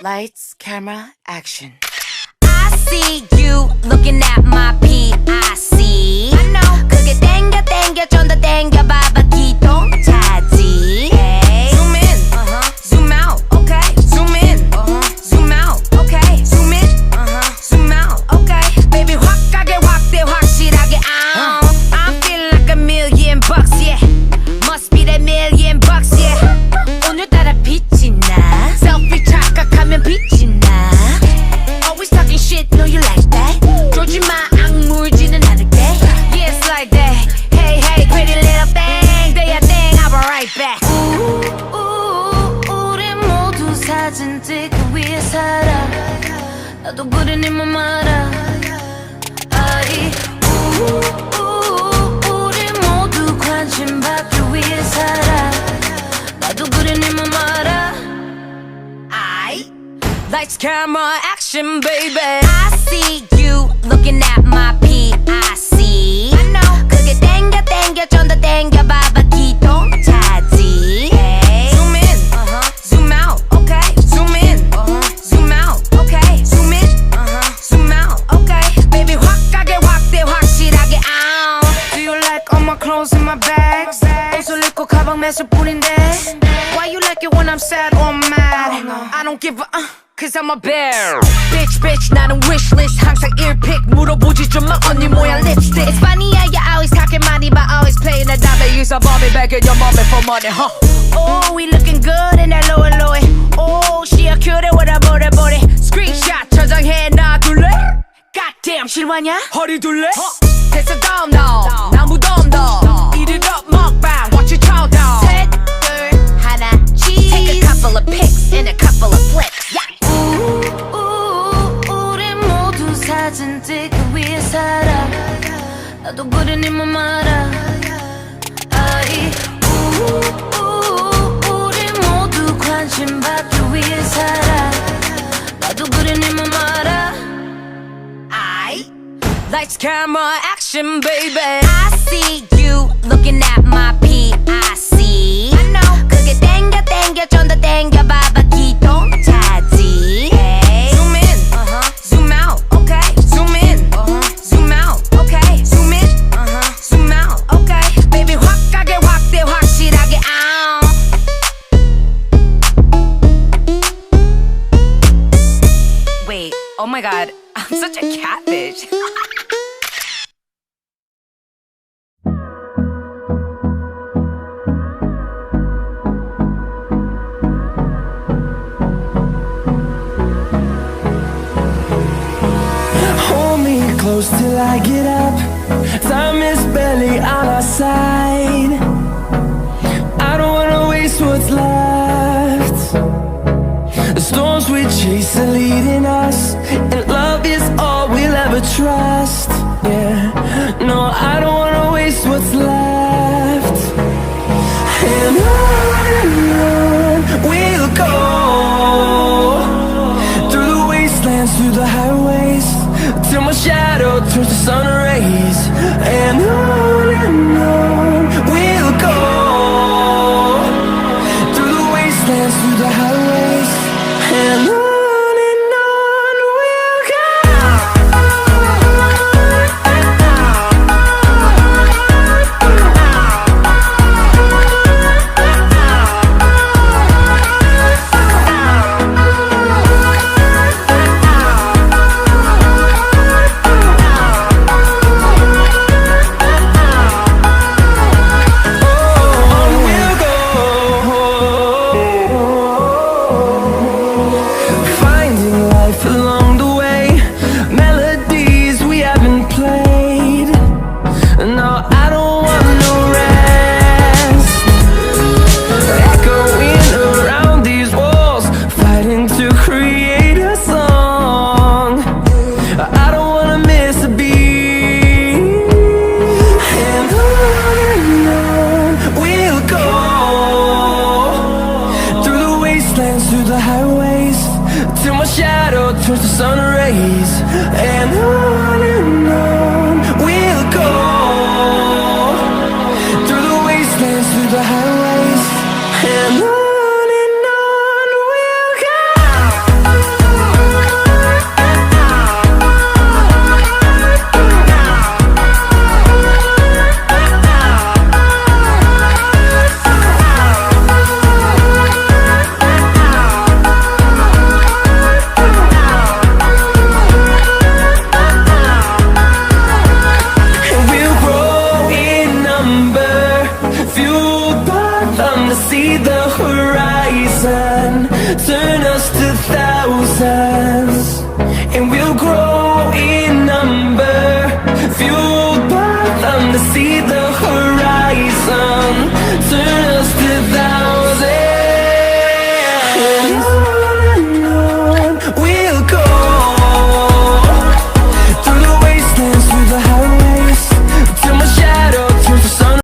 Lights, camera, action. I see you looking at my PIC. I know. 그게 땡겨 좀 더 땡겨봐봐 기동차지. Hey. Zoom in, zoom out, okay. Zoom in, zoom out, okay. Zoom in, zoom out, okay. Baby 확 가게 확대 확실하게. I'm feeling like $1,000,000, yeah. Must be that $1,000,000, yeah. 오늘따라 빛이 나. Selfie 착각하면 빛이 나. Always talking shit, know you like that. 조지마 악물지는 않을게. Yeah, it's like that. Hey, hey, pretty little thing. Do your thing, I'll be right back. 우리 모두 사진 찍기 위해 살아. 나도 그래 네 맘 알아. 아이, 우리 모두 관심 받기 위해 살아. 나도 그래 네 맘 알아. Lights, camera, action, baby. I see you looking at my PIC. I know. 그게 땡겨 좀 더 땡겨봐봐 기동차지. Hey. Zoom in, zoom out, okay. Zoom in, zoom out, okay. Zoom in, zoom out, okay. Baby 확 가게 확대 확실하게. Do you like all my clothes in my bags? 옷을 입고 가방 매실 뿐인데. Why you like it when I'm sad or mad? I don't give a Cause I'm a bear. Bitch, 나는 wishlist. 항상 earpick 물어보지 좀 마 언니 모양 lipstick. It's funny how you always talking money but always playing the dummy. Use a mommy back in your mommy for money, huh? Oh, we looking good in that low. Oh, she a cutie with a booty. Screenshot 저장해 놔둘래? Goddamn 실화냐? 허리 둘래? 됐어 다음 나 무덤 Eat it up 먹방 watch it chow down. 셋, 둘, 하나, cheese. Take a couple of pics and a couple of flips. Yeah. 우리 모두 사진 찍기 위해 살아. 나도 그래 네 맘 알아. 아이, 우리 모두 관심 받기 위해 살아. 나도 그래 네 맘 알아. Lights, camera, action, baby. I see you looking at my PIC. I know. 그게 땡겨 좀 더 땡겨봐봐 기동차지. Hey. Zoom in, zoom out, okay. Zoom in, zoom out, okay. Zoom in, zoom out, okay. Baby 확 가게 확대 확실하게. Wait, oh my god, I'm such a catfish. Close till I get up. Time is barely on our side. I don't wanna waste what's left. The storms we chase are leading us, and love is all we'll ever trust. Yeah, no, I don't wanna waste what's left. And on we'll go, through the wastelands, through the highways, till my shadow turns to sun rays. And on we'll go, through the wastelands, through the highways. And on we'll go. Through the highways, till my shadow turns to sun rays. And on we'll go, through the wastelands, through the highways. And on we'll go. grow in